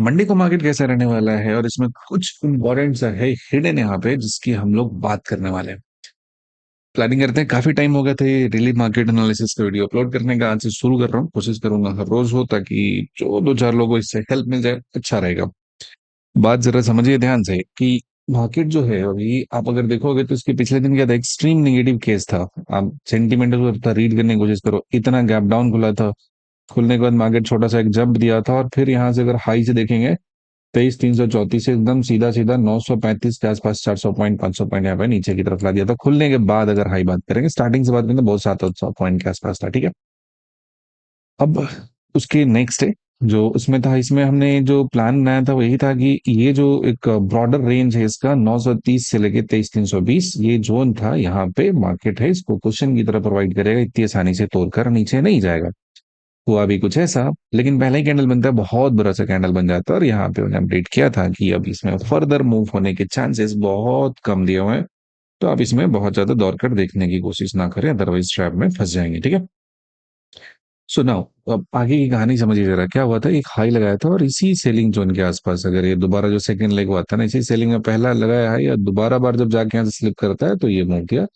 Monday का market कैसा रहने वाला है और इसमें कुछ इम्पोर्टेंट सा है हिडन यहाँ पे जिसकी हम लोग बात करने वाले हैं। प्लानिंग करते हैं, काफी टाइम हो गया था ये डेली मार्केट एनालिसिस का वीडियो अपलोड करने का। आज से शुरू कर रहा हूँ, कोशिश करूंगा हर रोज हो ताकि जो दो चार लोगों को इससे हेल्प मिल जाए, अच्छा रहेगा। बात जरा समझिए ध्यान से कि मार्केट जो है अभी आप अगर देखोगे तो इसके पिछले दिन क्या था, एक्सट्रीम नेगेटिव केस था। आप सेंटिमेंटल को रीड करने की कोशिश करो, इतना गैप डाउन खुला था। खुलने के बाद मार्केट छोटा सा एक जंप दिया था और फिर यहाँ से अगर हाई से देखेंगे 23,334 से एकदम सीधा सीधा 935 के आसपास, 400 पॉइंट 500 पॉइंट यहाँ पे नीचे की तरफ ला दिया था। खुलने के बाद अगर हाई बात करेंगे, स्टार्टिंग से बात करेंगे तो बहुत 700 पॉइंट के आसपास था, ठीक है। अब उसके नेक्स्ट है जो उसमें था, इसमें हमने जो प्लान बनाया था वो यही था कि ये जो एक ब्रॉडर रेंज है इसका 930 से लेके 23,320 ये जोन था, यहाँ पे मार्केट है इसको क्वेश्चन की तरह प्रोवाइड करेगा, इतनी आसानी से तोड़कर नीचे नहीं जाएगा। हुआ भी कुछ ऐसा, लेकिन पहला ही कैंडल बनता है बहुत बुरा सा कैंडल बन जाता है और यहाँ पे उन्हें अपडेट किया था कि अब इसमें फर्दर मूव होने के चांसेस बहुत कम दिए हुए हैं। तो आप इसमें बहुत ज्यादा दौड़ कर देखने की कोशिश ना करें, अदरवाइज ट्रैप में फंस जाएंगे, ठीक है। सो नाउ अब आगे की कहानी समझिए जरा, क्या हुआ था, एक हाई लगाया था और इसी सेलिंग जोन के आसपास अगर ये दोबारा जो सेकंड लेग हुआ था ना, इसी सेलिंग में पहला लगाया है या दोबारा बार जब जाके यहाँ से स्लिप करता है तो ये मूव किया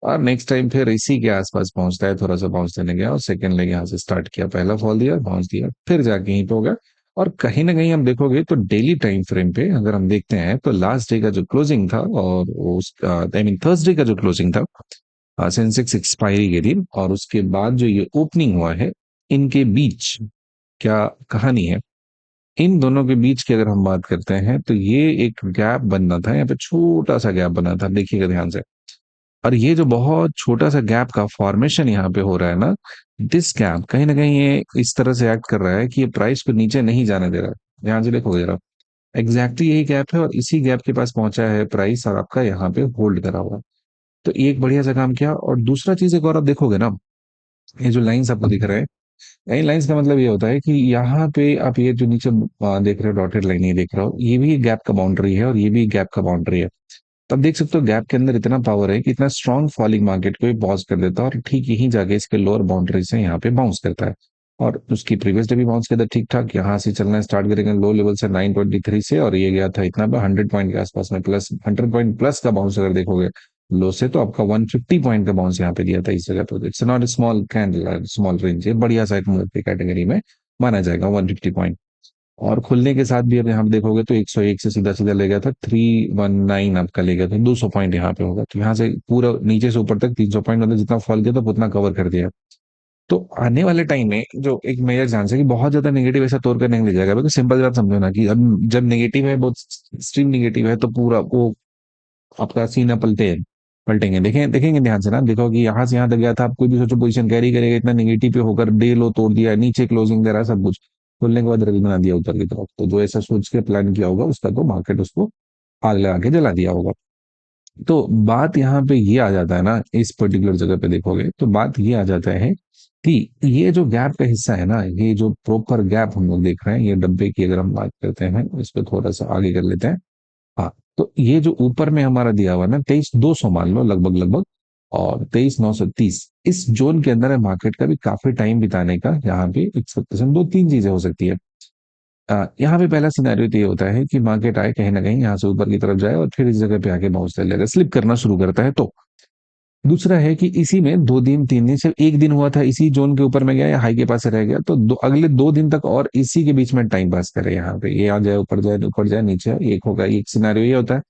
और नेक्स्ट टाइम फिर इसी के आसपास पहुंचता है, थोड़ा सा बाउंस देने गया और सेकंड लेग यहाँ से स्टार्ट किया, पहला फॉल दिया, बाउंस दिया, फिर जाके यहीं पे हो गया। और कहीं ना कहीं हम देखोगे तो डेली टाइम फ्रेम पे अगर हम देखते हैं तो लास्ट डे का जो क्लोजिंग था और उसका आई मीन थर्सडे का जो क्लोजिंग था, सेंसेक्स एक्सपायरी के दिन और उसके बाद जो ये ओपनिंग हुआ है, इनके बीच क्या कहानी है। इन दोनों के बीच की अगर हम बात करते हैं तो ये एक गैप बनना था, यहाँ पे छोटा सा गैप बना था, देखिएगा ध्यान से। और ये जो बहुत छोटा सा गैप का फॉर्मेशन यहाँ पे हो रहा है ना, दिस गैप कहीं ना कहीं ये इस तरह से एक्ट कर रहा है कि ये प्राइस को नीचे नहीं जाने दे रहा है। ध्यान से देखो जरा, एग्जैक्टली यही गैप है और इसी गैप के पास पहुंचा है प्राइस और आपका यहाँ पे होल्ड करा हुआ है। तो ये एक बढ़िया सा काम किया। और दूसरा चीज एक और आप देखोगे ना, ये जो लाइंस आपको दिख रहे हैं, इन लाइंस का मतलब ये होता है कि यहाँ पे आप ये जो नीचे देख रहे हो डॉटेड लाइन, ये देख रहे हो, ये भी गैप का बाउंड्री है और ये भी गैप का बाउंड्री है। तब देख सकते हो गैप के अंदर इतना पावर है कि इतना स्ट्रांग फॉलिंग मार्केट को पॉज कर देता है और ठीक यहीं जाके इसके लोअर बाउंड्री से यहाँ पे बाउंस करता है। और उसकी प्रीवियस डे भी बाउंस किया था ठीक ठाक, यहाँ से चलना स्टार्ट करेंगे लो लेवल से 923 से और ये गया था इतना 100 पॉइंट के आसपास में, प्लस 100 पॉइंट प्लस का बाउंस अगर देखोगे लो से तो आपका 150 पॉइंट का बाउंस यहाँ पे दिया था इस जगह पे। It's not small candle, small range है, बढ़िया सा एक मूव की कैटेगरी में माना जाएगा 150 पॉइंट। और खुलने के साथ भी अब यहाँ पे देखोगे तो 101 से सीधा सीधा ले गया था 319, आपका ले गया था 200 पॉइंट यहाँ पे होगा। तो यहाँ से पूरा नीचे से ऊपर तक 300 पॉइंट मतलब जितना फॉल किया था उतना कवर कर दिया। तो आने वाले टाइम में जो एक मेजर चांस है कि बहुत ज्यादा नेगेटिव ऐसा तौर करने नहीं जाएगा, बिकॉज सिंपल बात समझो ना कि अब जब नेगेटिव है, बहुत एक्सट्रीम नेगेटिव है, तो पूरा वो आपका सीना पलटेंगे। देखें देखेंगे ध्यान से ना, देखो कि यहाँ से यहाँ तक गया था, आप कोई भी सोचो पोजीशन कैरी करेगा, इतना नेगेटिव पे होकर डे लो तोड़ दिया, नीचे क्लोजिंग दे रहा है सब कुछ, खुलने के बाद रवि बना दिया ऊपर की तरफ। तो जो ऐसा सोच के प्लान किया होगा उसका तो मार्केट उसको आग लगा के जला दिया होगा। तो बात यहाँ पे ये आ जाता है ना, इस पर्टिकुलर जगह पे देखोगे तो बात ये आ जाता है कि ये जो गैप का हिस्सा है ना, ये जो प्रॉपर गैप हम लोग देख रहे हैं, ये डब्बे की अगर हम बात करते हैं, इस पे थोड़ा सा आगे कर लेते हैं। हाँ, तो ये जो ऊपर में हमारा दिया हुआ है ना 23,200 मान लो लगभग लगभग, और 23,930, इस जोन के अंदर है मार्केट का भी काफी टाइम बिताने का। यहाँ पे एक्सपेक्टेशन दो तीन चीजें हो सकती है। यहाँ पे पहला सिनेरियो तो ये होता है कि मार्केट आए कहीं ना कहीं यहाँ से ऊपर की तरफ जाए और फिर इस जगह पे आके बाउंस ले लेगा, स्लिप करना शुरू करता है। तो दूसरा है कि इसी में 2 दिन 3 दिन, सिर्फ एक दिन हुआ था इसी जोन के ऊपर में गया या हाई के पास से रह गया, तो अगले 2 दिन तक और इसी के बीच में टाइम पास करे, यहाँ पे ये आ जाए ऊपर जाए नीचे आए, एक होगा, एक सिनेरियो ये होता है।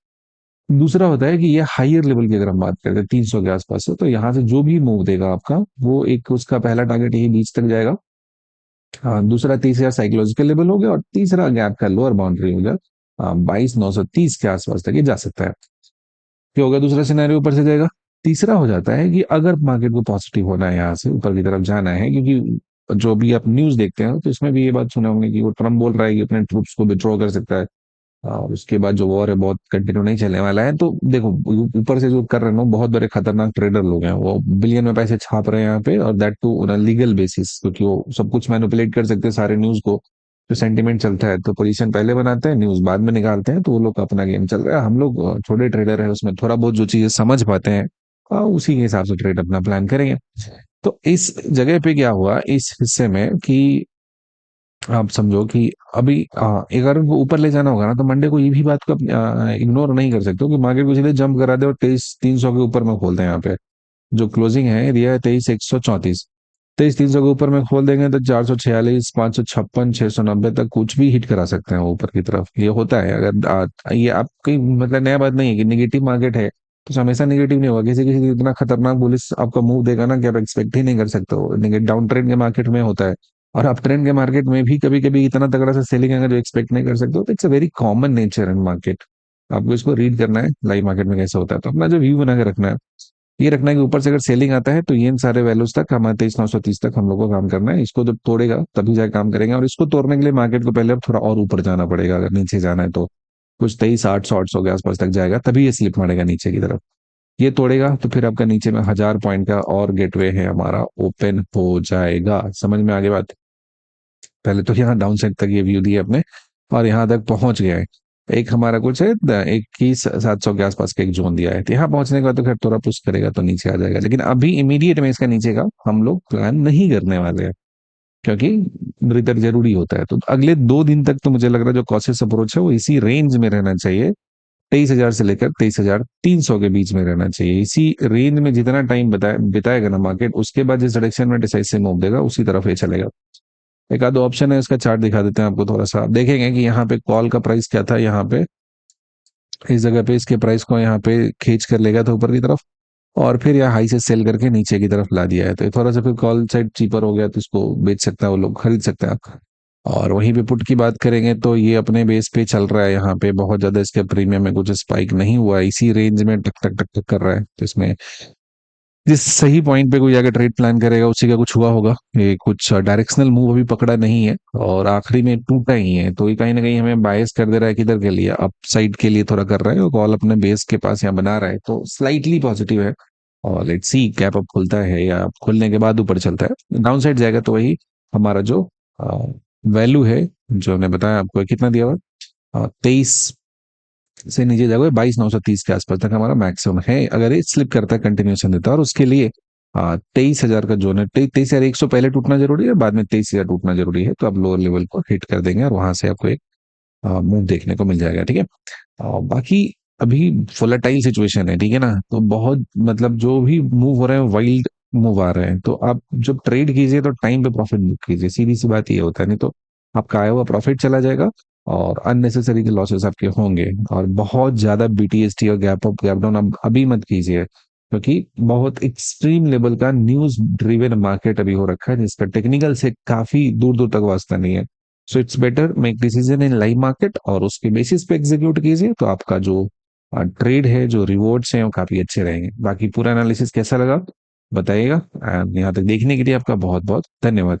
दूसरा होता है कि ये हायर लेवल की अगर हम बात करते हैं 300 के आसपास से, तो यहाँ से जो भी मूव देगा आपका वो एक उसका पहला टारगेट यही बीच तक जाएगा। हाँ, दूसरा 30,000 साइकोलॉजिकल लेवल हो गया और तीसरा गैप का लोअर बाउंड्री हो गया 22,930 के आसपास तक ये जा सकता है। क्या होगा दूसरा सिनेरियो, ऊपर से जाएगा। तीसरा हो जाता है कि अगर मार्केट को पॉजिटिव होना है, यहाँ से ऊपर की तरफ जाना है, क्योंकि जो भी आप न्यूज देखते हैं तो इसमें भी ये बात सुने होंगे कि वो ट्रम्प बोल रहा है कि अपने ट्रूप्स को विड्रॉ कर सकता है और उसके बाद जो वॉर है बहुत कंटिन्यू नहीं चलने वाला है। तो देखो, ऊपर से जो कर रहे हैं ना बहुत बड़े खतरनाक ट्रेडर लोग हैं, वो बिलियन में पैसे छाप रहे हैं यहाँ पे, और दैट टू लीगल बेसिस, क्योंकि वो सब कुछ मैनिपुलेट कर सकते हैं सारे न्यूज को। जो सेंटिमेंट चलता है तो पोजीशन पहले बनाते हैं, न्यूज बाद में निकालते हैं, तो वो लोग का अपना गेम चल रहा है। हम लोग छोटे ट्रेडर है, उसमें थोड़ा बहुत जो चीजें समझ पाते हैं उसी के हिसाब से ट्रेड अपना प्लान करेंगे। तो इस जगह पे क्या हुआ इस हिस्से में कि आप समझो कि अभी एक अगर वो ऊपर ले जाना होगा ना, तो मंडे को ये भी बात को इग्नोर नहीं कर सकते हो कि मार्केट को सीधे जंप करा दे और 23,300 के ऊपर में खोलते हैं यहाँ पे। जो क्लोजिंग है एरिया है 23,134। 23,300 के ऊपर में खोल देंगे तो 446, 556, 690 तक कुछ भी हिट करा सकते हैं वो ऊपर की तरफ। ये होता है। अगर ये आपकी मतलब नया बात नहीं है कि निगेटिव मार्केट है तो हमेशा निगेटिव नहीं होगा। किसी किसी दिन इतना खतरनाक बुलिस आपका मूव देगा ना कि आप एक्सपेक्ट ही नहीं कर सकते हो। डाउन ट्रेंड के मार्केट में होता है, और अप ट्रेंड के मार्केट में भी कभी कभी इतना तगड़ा सा सेलिंग अगर जो एक्सपेक्ट नहीं कर सकते हो, तो it's a very common nature in market. आपको इसको रीड करना है लाइव मार्केट में कैसे होता है, तो अपना जो व्यू बना के रखना है, ये रखना है कि ऊपर से अगर सेलिंग आता है तो ये इन सारे वैल्यूज तक हमारे 23,930 तक हम लोग को काम करना है। इसको जब तोड़ेगा तभी जाके काम करेंगे, और इसको तोड़ने के लिए मार्केट को पहले अब थोड़ा और ऊपर जाना पड़ेगा। अगर नीचे जाना है तो कुछ 23,800 के आसपास तक जाएगा, तभी ये स्लिप मारेगा नीचे की तरफ। ये तोड़ेगा तो फिर आपका नीचे में 1,000 पॉइंट का और गेटवे है हमारा ओपन हो जाएगा। समझ में आगे बात? पहले तो यहाँ डाउन साइड तक ये व्यू दिया अपने, और यहाँ तक पहुंच गया है। एक हमारा कुछ है 21,700 के आसपास का एक जोन दिया है, तो यहाँ पहुंचने के बाद तो खैर थोड़ा पुश करेगा तो नीचे आ जाएगा। लेकिन अभी इमीडिएट में इसका नीचे का हम लोग प्लान नहीं करने वाले हैं, क्योंकि रिटर्न जरूरी होता है। तो अगले 2 दिन तक तो मुझे लग रहा है जो कॉशियस अप्रोच है वो इसी रेंज में रहना चाहिए। 23,000 से लेकर 23,300 के बीच में रहना चाहिए। इसी रेंज में जितना टाइम बिताएगा ना मार्केट, उसके बाद जिस डायरेक्शन में डिसाइसिव मूव देगा उसी तरफ ये चलेगा। एक आध ऑप्शन है, इसका चार्ट दिखा देते हैं आपको थोड़ा सा। आप देखेंगे कि यहाँ पे कॉल का प्राइस क्या था, यहाँ पे इस जगह पे इसके प्राइस को यहाँ पे खींच कर लेगा था ऊपर की तरफ, और फिर यहाँ हाई से सेल करके नीचे की तरफ ला दिया है। तो ये थोड़ा सा फिर कॉल साइड चीपर हो गया, तो इसको बेच सकता है वो लोग, खरीद सकते हैं आप। और वहीं पे पुट की बात करेंगे तो ये अपने बेस पे चल रहा है, यहाँ पे बहुत ज्यादा इसके प्रीमियम में कुछ स्पाइक नहीं हुआ है, इसी रेंज में टक टक टक टक कर रहा है। तो इसमें जिस सही पॉइंट पे कोई जाकर ट्रेड प्लान करेगा उसी का कुछ हुआ होगा। ये कुछ डायरेक्शनल मूव अभी पकड़ा नहीं है, और आखिरी में टूटा ही है, तो ये कहीं ना कहीं हमें बायस कर दे रहा है किधर के लिए, अप साइड के लिए थोड़ा कर रहा है, और कॉल अपने बेस के पास यहाँ बना रहा है तो स्लाइटली पॉजिटिव है। और लेट्स सी कैप अप खुलता है या खुलने के बाद ऊपर चलता है। डाउन साइड जाएगा तो वही हमारा जो वैल्यू है, जो हमने बताया आपको कितना दिया हुआ, 23 से नीचे जाओगे 22,930 के आसपास तक हमारा मैक्सिमम है, अगर ये स्लिप करता है कंटिन्यूएशन देता है। और उसके लिए 23,000 का जोन है। 23,100 पहले टूटना जरूरी है, बाद में 23,000 टूटना जरूरी है, तो आप लोअर लेवल को हिट कर देंगे और वहां से आपको एक मूव देखने को मिल जाएगा। ठीक है। बाकी अभी वोलेटाइल सिचुएशन है, ठीक है ना, तो बहुत मतलब जो भी मूव हो रहे हैं वाइल्ड मूव आ रहे हैं, तो आप जब ट्रेड कीजिए तो टाइम पे प्रॉफिट बुक कीजिए। सीधी सी बात ये होता है, नहीं तो आपका आया हुआ प्रॉफिट चला जाएगा और अननेसेसरी के लॉसेस आपके होंगे। और बहुत ज्यादा बीटीएसटी और गैप अप गैप डाउन अब अभी मत कीजिए, क्योंकि बहुत एक्सट्रीम लेवल का न्यूज ड्रिवन मार्केट अभी हो रखा है, जिसका टेक्निकल से काफी दूर दूर तक वास्ता नहीं है। So it's better make decision in live market, और उसके बेसिस पे एग्जीक्यूट कीजिए, तो आपका जो ट्रेड है, जो रिवॉर्ड्स हैं, वो काफी अच्छे रहेंगे। बाकी पूरा एनालिसिस कैसा लगा बताइएगा, एंड यहाँ तक देखने के लिए आपका बहुत बहुत धन्यवाद।